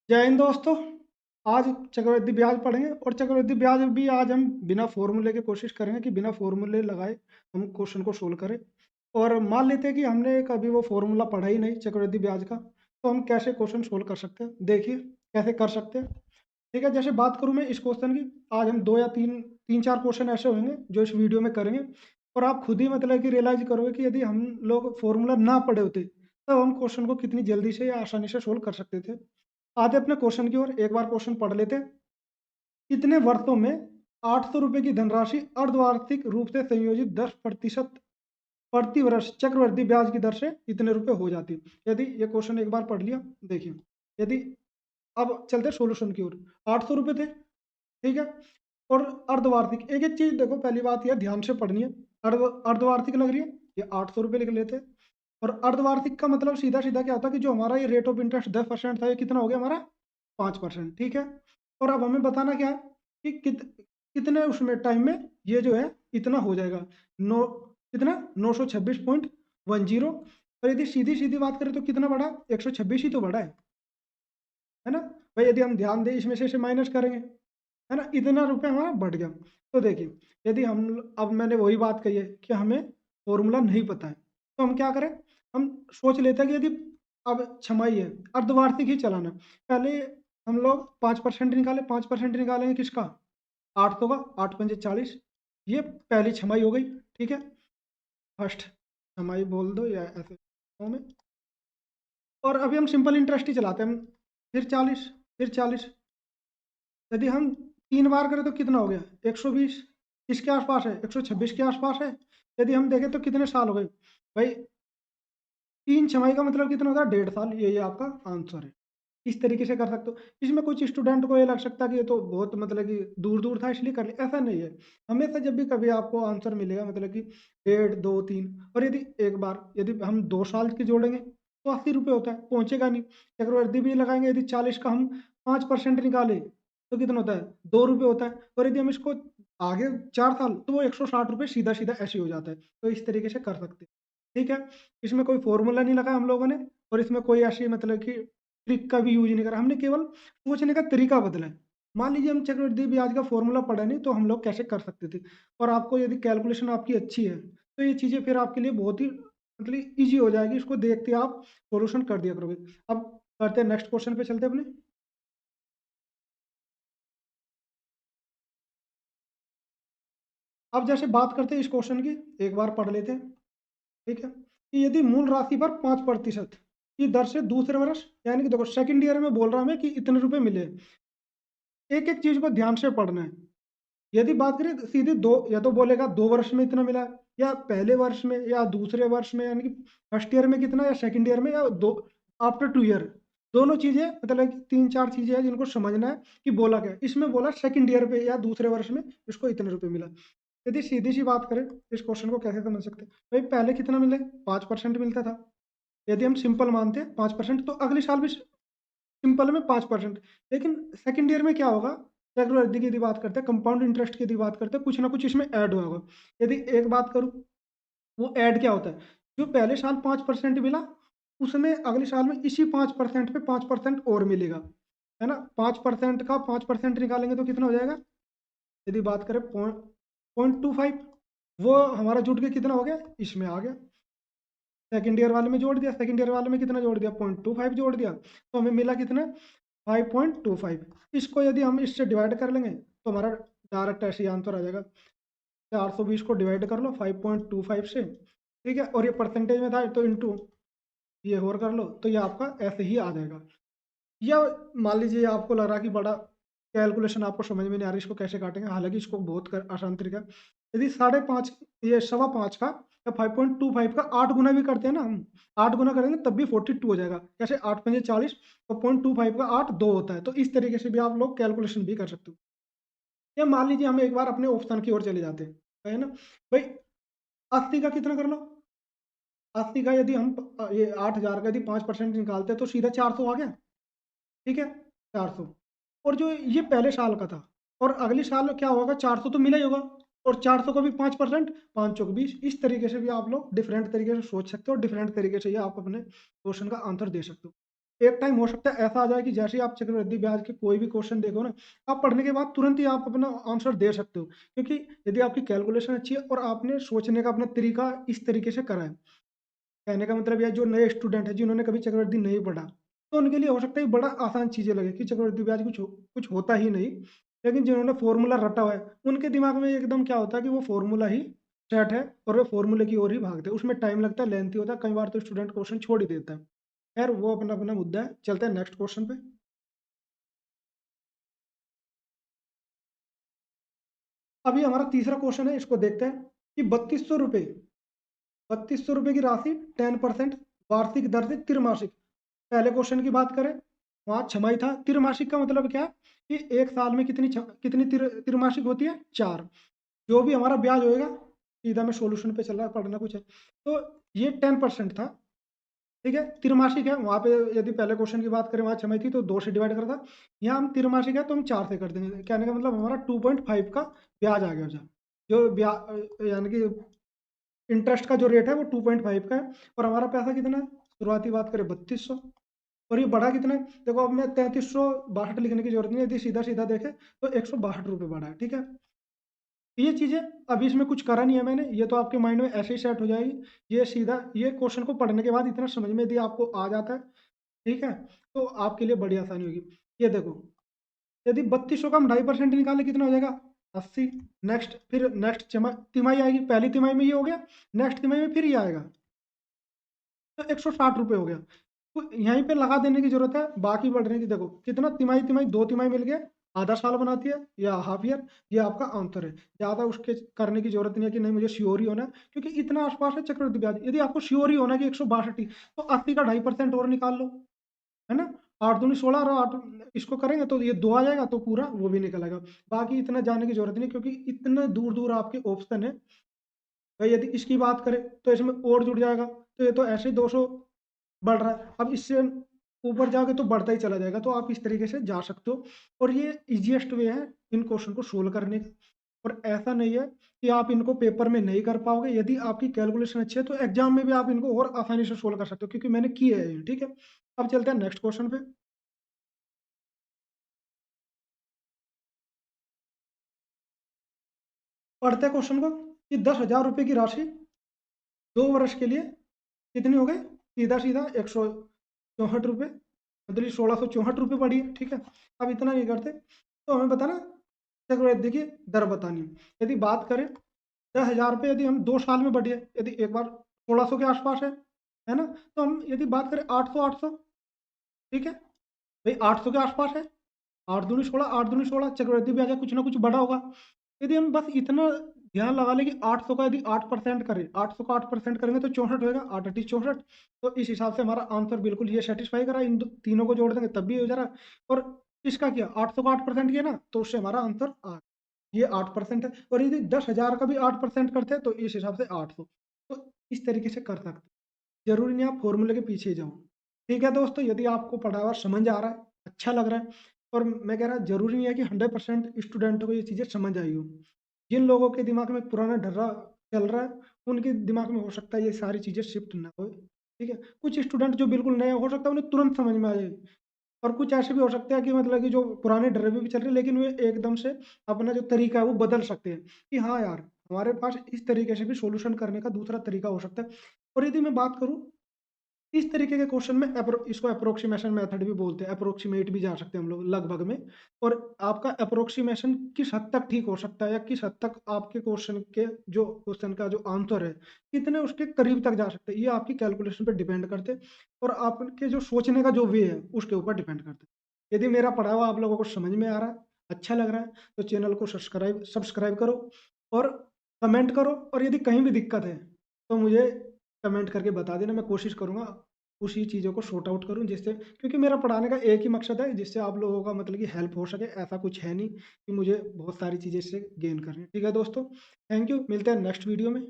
जय हिंद दोस्तों। आज चक्रवृद्धि ब्याज पढ़ेंगे और चक्रवृद्धि ब्याज भी आज हम बिना फॉर्मूले के कोशिश करेंगे कि बिना फॉर्मूले लगाए हम क्वेश्चन को सोल्व करें। और मान लेते हैं कि हमने कभी वो फॉर्मूला पढ़ा ही नहीं चक्रवृद्धि ब्याज का, तो हम कैसे क्वेश्चन सोल्व कर सकते हैं, देखिए कैसे कर सकते हैं। ठीक है, जैसे बात करूं मैं इस क्वेश्चन की, आज हम दो या तीन तीन चार क्वेश्चन ऐसे होंगे जो इस वीडियो में करेंगे। और आप खुद ही मतलब कि रियलाइज करोगे कि यदि हम लोग फॉर्मूला ना पढ़े होते तब हम क्वेश्चन को कितनी जल्दी से या आसानी से सोल्व कर सकते थे। आते अपने क्वेश्चन की ओर, एक बार क्वेश्चन पढ़ लेते हैं। कितने वर्षों में 800 रुपए की धनराशि अर्धवार्षिक रूप से संयोजित 10% प्रति वर्ष चक्रवृद्धि ब्याज की दर से कितने रुपए हो जाती। यदि ये क्वेश्चन एक बार पढ़ लिया, देखिए यदि अब चलते सोल्यूशन की ओर। 800 रुपए थे, ठीक है। और अर्धवार्षिक, एक एक चीज देखो, पहली बात यह ध्यान से पढ़नी है। अर्धवार्षिक लग रही है, ये 800 रुपये लिख लेते हैं। और अर्धवार्षिक का मतलब सीधा सीधा क्या होता है कि जो हमारा ये रेट ऑफ इंटरेस्ट 10% था, ये कितना हो गया हमारा 5%, ठीक है। और अब हमें बताना क्या है कि कितने उसमें टाइम में ये जो है इतना हो जाएगा। नौ, कितना 926.10। और यदि सीधी सीधी बात करें तो कितना बढ़ा, 126 ही तो बढ़ा है ना। भाई यदि हम ध्यान दें इसमें से इसे माइनस करेंगे, है ना, इतना रुपए हमारा बढ़ गया। तो देखिए, यदि हम, अब मैंने वही बात कही है कि हमें फॉर्मूला नहीं पता है, तो हम क्या करें, हम सोच लेते हैं कि यदि अब छमाही है, अर्धवार्षिक ही चलाना है। पहले हम लोग 5% निकाले, 5% निकालेंगे किसका, 800 का, 8 पंजे 40। ये पहली छमाही हो गई, ठीक है। फर्स्ट छमाही बोल दो या ऐसे में। और अभी हम सिंपल इंटरेस्ट ही चलाते हैं, फिर 40, फिर 40। यदि हम 3 बार करें तो कितना हो गया, 120। किसके आसपास है, 126 के आसपास है। यदि हम देखें तो कितने साल हो गए भाई, 3 छमाही का मतलब कितना होता है, 1.5 साल। ये आपका आंसर है। इस तरीके से कर सकते हो। इसमें कुछ स्टूडेंट को ये लग सकता है कि ये तो बहुत मतलब कि दूर दूर था इसलिए कर लिया, ऐसा नहीं है। हमेशा जब भी कभी आपको आंसर मिलेगा मतलब कि 1.5 2 3, और यदि एक बार यदि हम 2 साल की जोड़ेंगे तो 80 रुपये होता है, पहुंचेगा नहीं। चक्रवृद्धि भी लगाएंगे, यदि 40 का हम 5% निकाले तो कितना होता है, 2 रुपये होता है। और यदि हम इसको आगे 4 साल तो वो 160 रुपये सीधा सीधा ऐसे हो जाता है। तो इस तरीके से कर सकते हैं, ठीक है। इसमें कोई फॉर्मूला नहीं लगा हम लोगों ने, और इसमें कोई ऐसी मतलब कि ट्रिक का भी यूज नहीं करा, हमने केवल सोचने का तरीका बदला है। मान लीजिए हम चक्रवृद्धि ब्याज का फॉर्मूला पढ़ा नहीं तो हम लोग कैसे कर सकते थे। और आपको यदि कैलकुलेशन आपकी अच्छी है तो ये चीजें फिर आपके लिए बहुत ही मतलब ईजी हो जाएगी, इसको देखते आप सॉल्यूशन कर दिया करोगे। अब करते हैं नेक्स्ट क्वेश्चन पे, चलते हैं अपने। अब जैसे बात करते हैं इस क्वेश्चन की, एक बार पढ़ लेते हैं, ठीक है। कि यदि मूल राशि पर 5% की दर से दूसरे वर्ष, यानी कि देखो सेकंड ईयर में बोल रहा हमें कि इतने रुपए मिले। एक एक चीज को ध्यान से पढ़ना है। यदि बात करें तो सीधे दो, या तो बोलेगा 2 वर्ष में इतना मिला है, या पहले वर्ष में या दूसरे वर्ष में, यानी कि फर्स्ट ईयर में कितना, या सेकंड ईयर में, या दो आफ्टर 2 ईयर। दोनों चीजें मतलब कि तीन चार चीजें हैं जिनको समझना है कि बोला क्या है। इसमें बोला सेकंड ईयर पे या दूसरे वर्ष में इसको इतने रुपए मिला। यदि सीधी सी बात करें इस क्वेश्चन को कैसे समझ सकते हैं, भाई पहले कितना मिले, 5% मिलता था। यदि हम सिंपल मानते हैं 5%, तो अगले साल भी सिंपल में 5%। लेकिन सेकंड ईयर में क्या होगा, चक्रवृद्धि की यदि बात करते हैं, कंपाउंड इंटरेस्ट की यदि बात करते हैं, कुछ ना कुछ इसमें ऐड होगा। यदि एक बात करूं, वो ऐड क्या होता है, जो पहले साल 5% मिला उसमें अगले साल में इसी 5% पे 5% और मिलेगा, है ना। 5% का 5% निकालेंगे तो कितना हो जाएगा, यदि बात करें 0.25, वो हमारा जुट के कितना हो गया, इसमें आ गया। सेकंड ईयर वाले में जोड़ दिया, सेकंड ईयर वाले में कितना जोड़ दिया, 0.25 जोड़ दिया, तो हमें मिला कितना, 5.25। इसको यदि हम इससे डिवाइड कर लेंगे तो हमारा डायरेक्ट ऐसे ही आंसर आ जाएगा। 420 को डिवाइड कर लो 5.25 से, ठीक है। और ये परसेंटेज में था तो इंटू ये और कर लो, तो ये आपका ऐसे ही आ जाएगा। या मान लीजिए आपको लग रहा है कि बड़ा कैलकुलेशन आपको समझ में नहीं आ रही, इसको कैसे काटेंगे, हालांकि इसको बहुत आसान तरीका है। यदि 5.5, ये 5.25 का या 5.25 का 8 गुना भी करते हैं ना हम, 8 गुना करेंगे तब भी 42 हो जाएगा। कैसे, 8 पंजे 40, और 0.25 का 8 2 होता है। तो इस तरीके से भी आप लोग कैलकुलेशन भी कर सकते हो। या मान लीजिए हम एक बार अपने ऑप्शन की ओर चले जाते हैं, है ना। भाई 80 का कितना कर लो, 80 का यदि हम ये 8,000 का यदि 5% निकालते हैं तो सीधा 400 आ गया, ठीक है। 400, और जो ये पहले साल का था, और अगले साल क्या होगा, 400 तो मिला ही होगा। और 400 का भी 5%, 5 चौक 20। इस तरीके से भी आप लोग डिफरेंट तरीके से सोच सकते हो, डिफरेंट तरीके से ये आप अपने क्वेश्चन का आंसर दे सकते हो। एक टाइम हो सकता है ऐसा आ जाए कि जैसे ही आप चक्रवृद्धि ब्याज के कोई भी क्वेश्चन देखो ना, आप पढ़ने के बाद तुरंत ही आप अपना आंसर दे सकते हो। क्योंकि यदि आपकी कैलकुलेशन अच्छी है और आपने सोचने का अपना तरीका इस तरीके से करा है, कहने का मतलब यह जो नए स्टूडेंट है जिन्होंने कभी चक्रवृद्धि नहीं पढ़ा, तो उनके लिए हो सकता है बड़ा आसान चीज़ें लगे कि चक्रवृद्धि ब्याज कुछ होता ही नहीं। लेकिन जिन्होंने फॉर्मूला रटा हुआ है, उनके दिमाग में एकदम क्या होता है कि वो फॉर्मूला ही सेट है और वो फॉर्मूले की ओर ही भागते हैं। उसमें टाइम लगता है, लेंथी होता है, कई बार तो स्टूडेंट क्वेश्चन छोड़ ही देता है। खैर वो अपना अपना मुद्दा है, चलते हैं नेक्स्ट क्वेश्चन पे। अभी हमारा तीसरा क्वेश्चन है, इसको देखते हैं कि 3200 रुपये की राशि 10% वार्षिक दर से त्रिमासिक। पहले क्वेश्चन की बात करें, वहाँ छमाही था। त्रिमासिक का मतलब क्या है कि एक साल में कितनी त्रिमासिक होती है, 4। जो भी हमारा ब्याज होएगा, सीधा में सॉल्यूशन पे चल रहा है, पढ़ना कुछ है, तो ये 10% था। ठीक है, त्रिमासिक है, वहाँ पे यदि पहले क्वेश्चन की बात करें वहाँ छमाही थी तो 2 से डिवाइड करता। यहाँ हम त्रिमासिक है तो हम 4 से कर देंगे। कहने का मतलब हमारा 2.5 का ब्याज आ गया। जो ब्याज यानी कि इंटरेस्ट का जो रेट है वो 2.5 का है। और हमारा पैसा कितना है, शुरुआती बात करें 3200, और ये बढ़ा कितना है, देखो अब मैं 3362 लिखने की जरूरत नहीं है, यदि सीधा सीधा देखें तो 162 रुपये बढ़ा है। ठीक है, ये चीज़ें अभी इसमें कुछ करा नहीं है मैंने, ये तो आपके माइंड में ऐसे ही सेट हो जाएगी। ये सीधा ये क्वेश्चन को पढ़ने के बाद इतना समझ में यदि आपको आ जाता है, ठीक है, तो आपके लिए बड़ी आसानी होगी। ये देखो, यदि 3200 का हम 2.5% निकालें कितना हो जाएगा, 80। नेक्स्ट, फिर नेक्स्ट तिमाही आएगी, पहली तिमाही में ये हो गया, नेक्स्ट तिमाही में फिर ये आएगा, तो 160 रुपये हो गया। तो यहीं पे लगा देने की जरूरत है, बाकी बढ़ने की। देखो कितना तिमाही तिमाही, 2 तिमाही मिल गया, आधा साल बनाती है या हाफ ईयर, ये आपका आंसर है। ज्यादा उसके करने की जरूरत नहीं है कि नहीं मुझे श्योर ही होना है, क्योंकि इतना आसपास है चक्रवृद्धि ब्याज। यदि आपको श्योर ही होना है कि 162 ही, तो 80 का 2.5% और निकाल लो, है ना। 8 दूनी 16 और 8 इसको करेंगे तो ये 2 आ जाएगा, तो पूरा वो भी निकलेगा। बाकी इतना जाने की जरूरत नहीं, क्योंकि इतने दूर दूर आपके ऑप्शन है। भाई यदि इसकी बात करें तो इसमें और जुड़ जाएगा, तो ये तो ऐसे ही 200 बढ़ रहा है, अब इससे ऊपर जाके तो बढ़ता ही चला जाएगा। तो आप इस तरीके से जा सकते हो, और ये इजीएस्ट वे है इन क्वेश्चन को सोल्व करने का। और ऐसा नहीं है कि आप इनको पेपर में नहीं कर पाओगे, यदि आपकी कैलकुलेशन अच्छी है तो एग्जाम में भी आप इनको और आसानी से सोल्व कर सकते हो, क्योंकि मैंने किए हैं ये। ठीक है, अब चलते हैं नेक्स्ट क्वेश्चन पे। पढ़ते हैं क्वेश्चन को कि 10,000 रुपये की राशि 2 वर्ष के लिए कितनी हो गई, सीधा सीधा 164 रुपये, मतलब 1664 रुपये पड़ी है। ठीक है, अब इतना नहीं करते, तो हमें बताना चक्रवृद्धि की दर बतानी है। यदि बात करें 10,000 रुपये, यदि हम 2 साल में बढ़े, यदि एक बार 1600 के आसपास है ना, तो हम यदि बात करें 800 800, ठीक है भाई, 800 के आसपास है, 8 दूनी 16, 8 दूनी 16, चक्रवृद्धि ब्याज है, कुछ ना कुछ बढ़ा होगा। यदि हम बस इतना ध्यान लगा लें कि 800 का यदि 8% करें, 800 का 8% करेंगे तो 64 होगा, 8 8 64। तो इस हिसाब से हमारा आंसर बिल्कुल ये सेटिस्फाई करा, तीनों को जोड़ देंगे तब भी हो जा रहा है। और इसका किया 800 का 8% किया ना, तो उससे हमारा आंसर आ, ये 8% है। और यदि 10,000 का भी 8% करते हैं तो इस हिसाब से 800। तो इस तरीके से कर सकते हैं, जरूरी नहीं आप फॉर्मूले के पीछे ही जाओ। ठीक है दोस्तों, यदि आपको पढ़ा हुआ समझ आ रहा है, अच्छा लग रहा है, और मैं कह रहा जरूरी नहीं है कि 100% स्टूडेंट को ये चीज़ें समझ आई हो। जिन लोगों के दिमाग में पुराना ढर्रा चल रहा है, उनके दिमाग में हो सकता है ये सारी चीज़ें शिफ्ट ना हो। ठीक है, कुछ स्टूडेंट जो बिल्कुल नए हो सकता है उन्हें तुरंत समझ में आ जाए, और कुछ ऐसे भी हो सकते हैं कि मतलब कि जो पुराने डरे भी चल रहे हैं, लेकिन वे एकदम से अपना जो तरीका है वो बदल सकते हैं कि हाँ यार, हमारे पास इस तरीके से भी सॉल्यूशन करने का दूसरा तरीका हो सकता है। और यदि मैं बात करूँ इस तरीके के क्वेश्चन में, इसको अप्रोक्सीमेशन मेथड भी बोलते हैं, अप्रोक्सीमेट भी जा सकते हैं हम लोग लगभग में। और आपका अप्रोक्सीमेशन किस हद तक ठीक हो सकता है, या किस हद तक आपके क्वेश्चन का जो आंसर है कितने उसके करीब तक जा सकते हैं, ये आपकी कैलकुलेशन पे डिपेंड करते हैं, और आपके जो सोचने का जो वे है उसके ऊपर डिपेंड करते हैं। यदि मेरा पढ़ा हुआ आप लोगों को समझ में आ रहा है, अच्छा लग रहा है, तो चैनल को सब्सक्राइब करो और कमेंट करो। और यदि कहीं भी दिक्कत है तो मुझे कमेंट करके बता देना, मैं कोशिश करूँगा उसी चीज़ों को सॉर्ट आउट करूँ, जिससे, क्योंकि मेरा पढ़ाने का एक ही मकसद है, जिससे आप लोगों का मतलब कि हेल्प हो सके। ऐसा कुछ है नहीं कि मुझे बहुत सारी चीज़ें इससे गेन करनी है। ठीक है दोस्तों, थैंक यू, मिलते हैं नेक्स्ट वीडियो में।